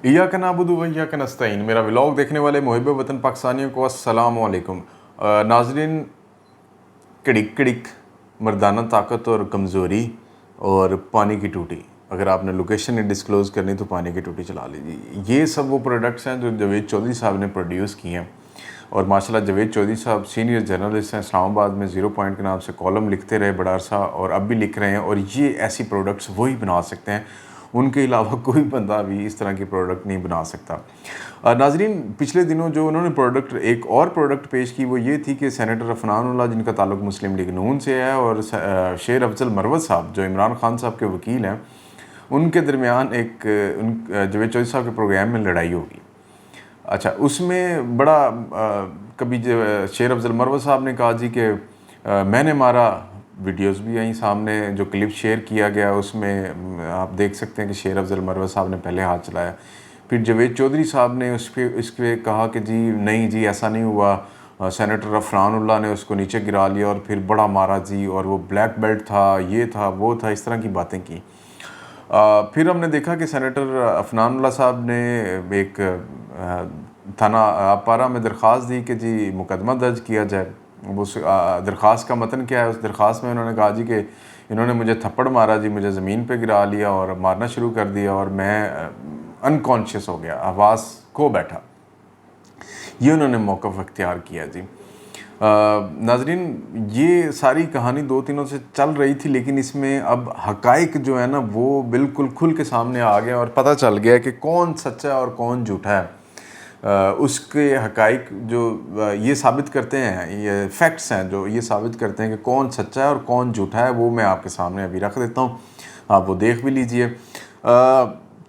इय्याक नअबुदु व इय्याक नस्तईन। मेरा व्लॉग देखने वाले मुहिब वतन पाकिस्तानियों को अस्सलाम वालेकुम। नाजरीन, कड़िक कड़िक मर्दाना ताकत और कमज़ोरी और पानी की टूटी, अगर आपने लोकेशन नहीं डिस्क्लोज़ करनी तो पानी की टूटी चला लीजिए। ये सब वो प्रोडक्ट्स हैं जो जावेद चौधरी साहब ने प्रोड्यूस किए हैं। और माशाल्लाह जावेद चौधरी साहब सीनियर जर्नलिस्ट हैं, इस्लामाबाद में ज़ीरो पॉइंट के नाम से कॉलम लिखते रहे बड़ा अरसा, और अब भी लिख रहे हैं। और ये ऐसी प्रोडक्ट्स वही बना सकते हैं, उनके अलावा कोई बंदा भी इस तरह की प्रोडक्ट नहीं बना सकता। नाजरीन, पिछले दिनों जो उन्होंने एक और प्रोडक्ट पेश की वो ये थी कि सेनेटर अफनानुल्लाह, जिनका ताल्लुक़ मुस्लिम लीग नून से है, और शेर अफजल मरवत साहब जो इमरान खान साहब के वकील हैं, उनके दरमियान जावेद चौधरी साहब के प्रोग्राम में लड़ाई होगी। अच्छा, उसमें बड़ा कभी शेर अफजल मरवत साहब ने कहा जी कि मैंने मारा। वीडियोस भी आई सामने, जो क्लिप शेयर किया गया उसमें आप देख सकते हैं कि शेर अफजल मरवत साहब ने पहले हाथ चलाया। फिर जावेद चौधरी साहब ने इस पर कहा कि जी नहीं जी, ऐसा नहीं हुआ, सेनेटर अफनानुल्लाह ने उसको नीचे गिरा लिया और फिर बड़ा मारा जी, और वो ब्लैक बेल्ट था, ये था, वो था, इस तरह की बातें की। फिर हमने देखा कि सेनेटर अफनानुल्लाह साहब ने एक थाना आपारा में दरख्वास्त दी कि जी मुकदमा दर्ज किया जाए। उस दरख्वास्त का मतन क्या है? उस दरख्वास्त में उन्होंने कहा जी कि इन्होंने मुझे थप्पड़ मारा जी, मुझे ज़मीन पे गिरा लिया और मारना शुरू कर दिया, और मैं अनकॉन्शियस हो गया, आवाज़ खो बैठा। ये उन्होंने मौक़िफ़ अख्तियार किया जी। नाजरीन, ये सारी कहानी 2 दिनों से चल रही थी, लेकिन इसमें अब हक़ाइक़ जो है ना वो बिल्कुल खुल के सामने आ गया और पता चल गया कि कौन सच्चा है और कौन झूठा है। उसके हक़ाइक़ जो ये साबित करते हैं, ये फैक्ट्स हैं जो ये साबित करते हैं कि कौन सच्चा है और कौन झूठा है, वो मैं आपके सामने अभी रख देता हूँ, आप वो देख भी लीजिए।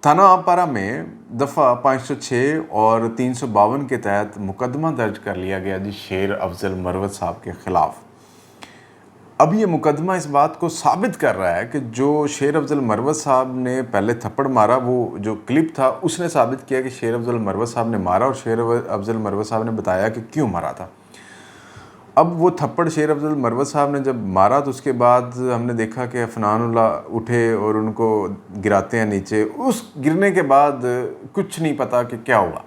थाना आपारा में दफ़ा 506 और 352 के तहत मुकदमा दर्ज कर लिया गया जी शेर अफजल मरवत साहब के ख़िलाफ़। अब ये मुकदमा इस बात को साबित कर रहा है कि जो शेर अफजल मरवत साहब ने पहले थप्पड़ मारा, वो जो क्लिप था उसने साबित किया कि शेर अफजल मरवत साहब ने मारा, और शेर अफजल मरवत साहब ने बताया कि क्यों मारा था। अब वो थप्पड़ शेर अफजल मरवत साहब ने जब मारा तो उसके बाद हमने देखा कि अफनानुल्लाह उठे और उनको गिराते हैं नीचे। उस गिरने के बाद कुछ नहीं पता कि क्या हुआ।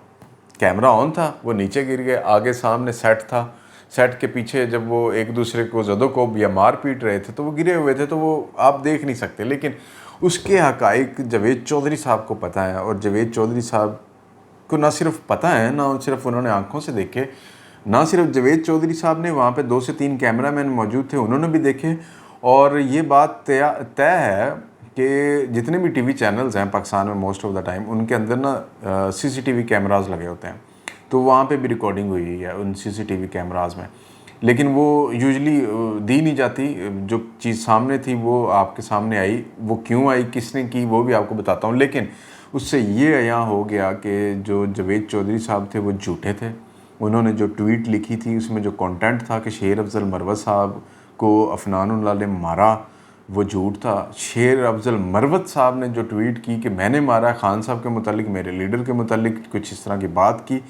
कैमरा ऑन था, वो नीचे गिर गए, आगे सामने सेट था, सेट के पीछे जब वो एक दूसरे को ज़दोकोब या मार पीट रहे थे तो वो गिरे हुए थे, तो वो आप देख नहीं सकते। लेकिन उसके हक़ाइक़ जावेद चौधरी साहब को पता है, और जावेद चौधरी साहब को ना सिर्फ पता है, ना सिर्फ उन्होंने आंखों से देखे, ना सिर्फ जावेद चौधरी साहब ने, वहाँ पे 2 से 3 कैमरामैन मौजूद थे, उन्होंने भी देखे। और ये बात तय है कि जितने भी टीवी चैनल्स हैं पाकिस्तान में मोस्ट ऑफ द टाइम, उनके अंदर ना CCTV कैमराज लगे होते हैं, तो वहाँ पे भी रिकॉर्डिंग हुई है उन CCTV कैमराज में। लेकिन वो यूजुअली दी नहीं जाती। जो चीज़ सामने थी वो आपके सामने आई, वो क्यों आई, किसने की, वो भी आपको बताता हूँ। लेकिन उससे ये अयां हो गया कि जो जावेद चौधरी साहब थे वो झूठे थे। उन्होंने जो ट्वीट लिखी थी उसमें जो कंटेंट था कि शेर अफजल मरवत साहब को अफनानुल्लाह ने मारा, वो झूठ था। शेर अफजल मरवत साहब ने जो ट्वीट की कि मैंने मारा, खान साहब के मुतालिक, मेरे लीडर के मुतालिक कुछ इस तरह की बात की,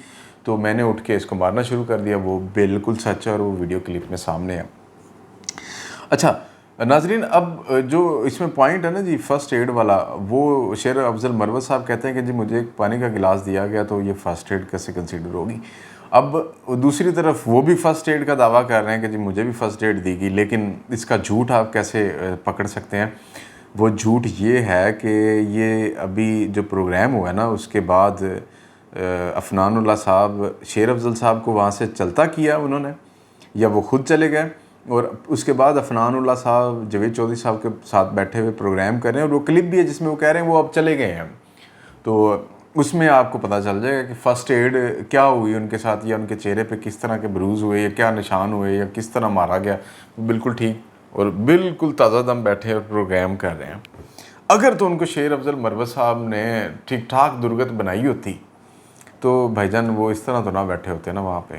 तो मैंने उठ के इसको मारना शुरू कर दिया, वो बिल्कुल सच है और वो वीडियो क्लिप में सामने है। अच्छा नाजरीन, अब जो इसमें पॉइंट है ना जी फ़र्स्ट एड वाला, वो शेर अफजल मरवत साहब कहते हैं कि जी मुझे एक पानी का गिलास दिया गया तो ये फ़र्स्ट एड कैसे कंसिडर होगी। अब दूसरी तरफ वो भी फ़र्स्ट एड का दावा कर रहे हैं कि जी मुझे भी फ़र्स्ट एड दी गई, लेकिन इसका झूठ आप कैसे पकड़ सकते हैं? वो झूठ ये है कि ये अभी जो प्रोग्राम हुआ है ना, उसके बाद अफनानुल्लाह साहब शेर अफजल साहब को वहाँ से चलता किया उन्होंने, या वो ख़ुद चले गए, और उसके बाद अफनानुल्लाह साहब जावेद चौधरी साहब के साथ बैठे हुए प्रोग्राम कर रहे हैं, और वो क्लिप भी है जिसमें वो कह रहे हैं वो अब चले गए हैं। तो उसमें आपको पता चल जाएगा कि फ़र्स्ट एड क्या हुई उनके साथ, या उनके चेहरे पे किस तरह के ब्रूज़ हुए, या क्या निशान हुए, या किस तरह मारा गया। बिल्कुल ठीक और बिल्कुल ताज़ा दम बैठे और प्रोग्राम कर रहे हैं। अगर तो उनको शेर अफजल मरवत साहब ने ठीक ठाक दुर्गत बनाई होती तो भाईजान वो इस तरह तो ना बैठे होते ना वहाँ पे।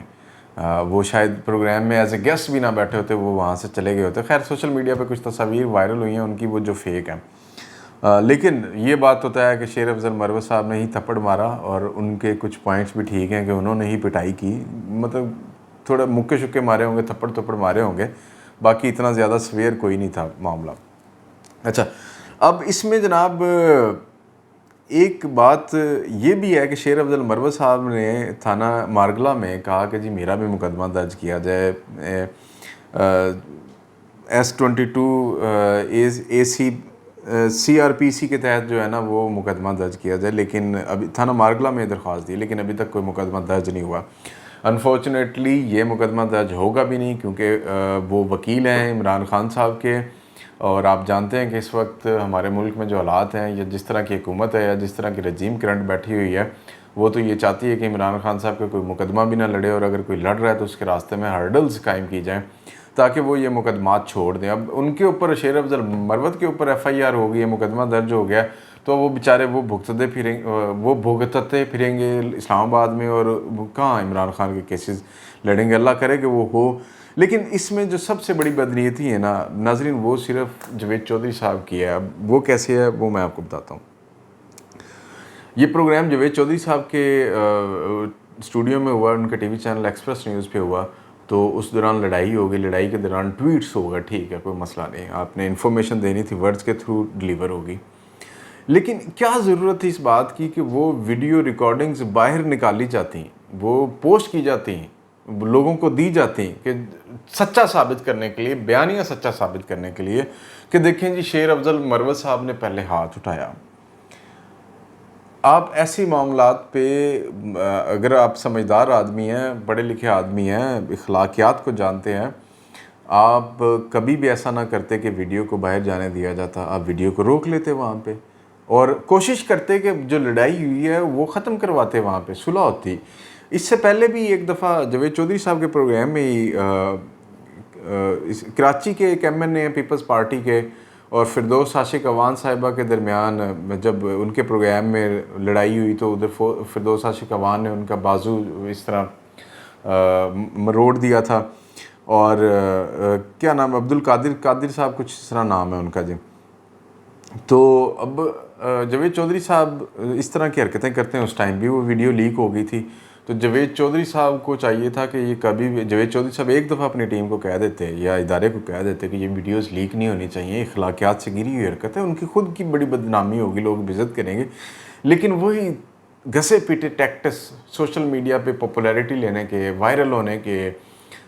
वो शायद प्रोग्राम में एज ए गेस्ट भी ना बैठे होते, वो वहाँ से चले गए होते। खैर सोशल मीडिया पे कुछ तस्वीर वायरल हुई हैं उनकी, वो जो फेक हैं। लेकिन ये बात होता है कि शेर अफजल मरवत साहब ने ही थप्पड़ मारा, और उनके कुछ पॉइंट्स भी ठीक हैं कि उन्होंने ही पिटाई की, मतलब थोड़ा मुक्के शुक्के मारे होंगे, थप्पड़ थप्पड़ मारे होंगे, बाकी इतना ज़्यादा सवेयर कोई नहीं था मामला। अच्छा, अब इसमें जनाब ایک بات یہ بھی ہے کہ شیر افضل مروت صاحب نے تھانہ مارگلا میں کہا کہ جی میرا بھی مقدمہ درج کیا جائے S22 CRPC کے تحت جو ہے نا وہ مقدمہ درج کیا جائے، لیکن ابھی تھانہ مارگلا میں درخواست دی لیکن ابھی تک کوئی مقدمہ درج نہیں ہوا۔ انفارچونیٹلی یہ مقدمہ درج ہوگا بھی نہیں کیونکہ وہ وکیل ہیں عمران خان صاحب کے، اور آپ جانتے ہیں کہ اس وقت ہمارے ملک میں جو حالات ہیں یا جس طرح کی حکومت ہے یا جس طرح کی رجیم کرنٹ بیٹھی ہوئی ہے، وہ تو یہ چاہتی ہے کہ عمران خان صاحب کا کوئی مقدمہ بھی نہ لڑے، اور اگر کوئی لڑ رہا ہے تو اس کے راستے میں ہرڈلز قائم کی جائیں تاکہ وہ یہ مقدمات چھوڑ دیں۔ اب ان کے اوپر شیر افضل مروت کے اوپر FIR ہو گئی ہے، مقدمہ درج ہو گیا، تو وہ بیچارے وہ بھگتتے پھریں گے اسلام آباد میں، اور کہاں عمران خان کے کیسز لڑیں گے۔ اللہ کرے کہ وہ ہو، لیکن اس میں جو سب سے بڑی بدنیتی ہے نا ناظرین، وہ صرف جاوید چودھری صاحب کی ہے۔ اب وہ کیسے ہے وہ میں آپ کو بتاتا ہوں۔ یہ پروگرام جاوید چودھری صاحب کے اسٹوڈیو میں ہوا، ان کے T V channel express news پہ ہوا، تو اس دوران لڑائی ہو گئی، لڑائی کے دوران ٹویٹس ہوگا، ٹھیک ہے کوئی مسئلہ نہیں، آپ نے انفارمیشن دینی تھی ورڈز کے تھرو ڈیلیور ہوگی، لیکن کیا ضرورت تھی اس بات کی کہ وہ ویڈیو ریکارڈنگز باہر نکالی جاتی ہیں، وہ پوسٹ کی جاتی ہیں، لوگوں کو دی جاتی ہیں کہ سچا ثابت کرنے کے لیے، بیانیہ سچا ثابت کرنے کے لیے کہ دیکھیں جی شیر افضل مروت صاحب نے پہلے ہاتھ اٹھایا۔ آپ ایسی معاملات پہ اگر آپ سمجھدار آدمی ہیں، پڑھے لکھے آدمی ہیں، اخلاقیات کو جانتے ہیں، آپ کبھی بھی ایسا نہ کرتے کہ ویڈیو کو باہر جانے دیا جاتا، آپ ویڈیو کو روک لیتے وہاں پہ اور کوشش کرتے کہ جو لڑائی ہوئی ہے وہ ختم کرواتے، وہاں پہ صلح ہوتی۔ اس سے پہلے بھی ایک دفعہ جاوید چودھری صاحب کے پروگرام میں ہی کراچی کے ایک MN ہیں پیپلز پارٹی کے اور فردوس عاشق اعوان صاحبہ کے درمیان جب ان کے پروگرام میں لڑائی ہوئی تو ادھر فردوس عاشق اعوان نے ان کا بازو اس طرح مروڑ دیا تھا، اور کیا نام قادر صاحب کچھ اس طرح نام ہے ان کا جی۔ تو اب جاوید چودھری صاحب اس طرح کی حرکتیں کرتے ہیں، اس ٹائم بھی وہ ویڈیو لیک ہو گئی تھی، تو جاوید چودھری صاحب کو چاہیے تھا کہ یہ کبھی بھی جاوید چودھری صاحب ایک دفعہ اپنی ٹیم کو کہہ دیتے یا ادارے کو کہہ دیتے کہ یہ ویڈیوز لیک نہیں ہونی چاہیے، اخلاقیات سے گری ہوئی حرکت ہے، ان کی خود کی بڑی بدنامی ہوگی، لوگ عزت کریں گے، لیکن وہی گھسے پیٹے ٹیکٹس سوشل میڈیا پہ پاپولیرٹی لینے کے، وائرل ہونے کے،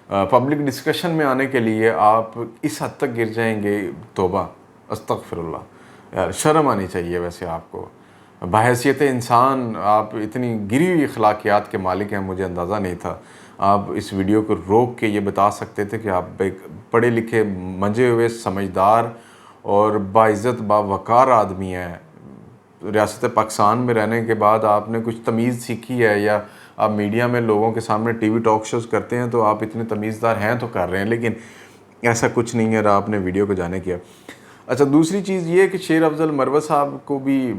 پبلک ڈسکشن میں آنے کے لیے آپ اس حد تک گر جائیں گے۔ توبہ، استغفر اللہ، یار شرم آنی چاہیے ویسے آپ کو، بحیثیت انسان آپ اتنی گری ہوئی اخلاقیات کے مالک ہیں، مجھے اندازہ نہیں تھا۔ آپ اس ویڈیو کو روک کے یہ بتا سکتے تھے کہ آپ ایک پڑھے لکھے منجے ہوئے سمجھدار اور باعزت باوقار آدمی ہیں، ریاست پاکستان میں رہنے کے بعد آپ نے کچھ تمیز سیکھی ہے، یا آپ میڈیا میں لوگوں کے سامنے ٹی وی ٹاک شوز کرتے ہیں تو آپ اتنے تمیزدار ہیں تو کر رہے ہیں، لیکن ایسا کچھ نہیں ہے اور آپ نے ویڈیو کو جانے کیا۔ اچھا، دوسری چیز یہ کہ شیر افضل مروت صاحب کو بھی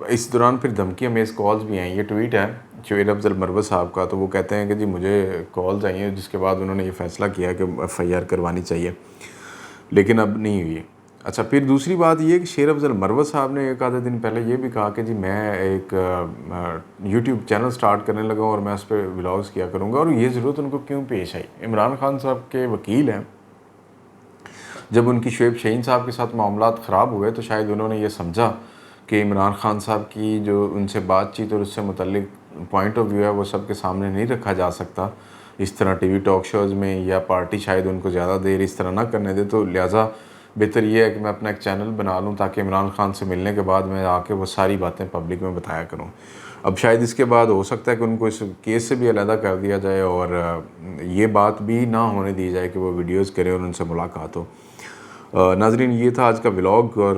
اس دوران پھر دھمکی امیز کالز بھی آئیں۔ یہ ٹویٹ ہے شیر افضل مروت صاحب کا، تو وہ کہتے ہیں کہ جی مجھے کالز آئی ہیں، جس کے بعد انہوں نے یہ فیصلہ کیا کہ FIR کروانی چاہیے، لیکن اب نہیں ہوئی۔ اچھا، پھر دوسری بات یہ کہ شیر افضل مروت صاحب نے ایک آدھے دن پہلے یہ بھی کہا کہ جی میں ایک YouTube چینل سٹارٹ کرنے لگا ہوں اور میں اس پہ ولاگز کیا کروں گا، اور یہ ضرورت ان کو کیوں پیش آئی؟ عمران خان صاحب کے وکیل ہیں، جب ان کی شعیب شاہین صاحب کے ساتھ معاملات خراب ہوئے تو شاید انہوں نے یہ سمجھا کہ عمران خان صاحب کی جو ان سے بات چیت اور اس سے متعلق پوائنٹ آف ویو ہے وہ سب کے سامنے نہیں رکھا جا سکتا اس طرح ٹی وی ٹاک شوز میں، یا پارٹی شاید ان کو زیادہ دیر اس طرح نہ کرنے دے، تو لہٰذا بہتر یہ ہے کہ میں اپنا ایک چینل بنا لوں تاکہ عمران خان سے ملنے کے بعد میں آ کے وہ ساری باتیں پبلک میں بتایا کروں۔ اب شاید اس کے بعد ہو سکتا ہے کہ ان کو اس کیس سے بھی علیحدہ کر دیا جائے اور یہ بات بھی نہ ہونے دی جائے کہ وہ ویڈیوز کریں اور ان سے ملاقات ہو۔ ناظرین، یہ تھا آج کا ولاگ، اور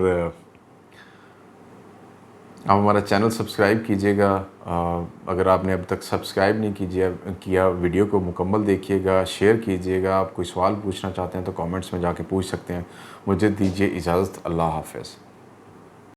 آپ ہمارا چینل سبسکرائب کیجیے گا، اگر آپ نے اب تک سبسکرائب نہیں کیا ویڈیو کو مکمل دیکھیے گا، شیئر کیجیے گا۔ آپ کوئی سوال پوچھنا چاہتے ہیں تو کامنٹس میں جا کے پوچھ سکتے ہیں۔ مجھے دیجیے اجازت، اللہ حافظ۔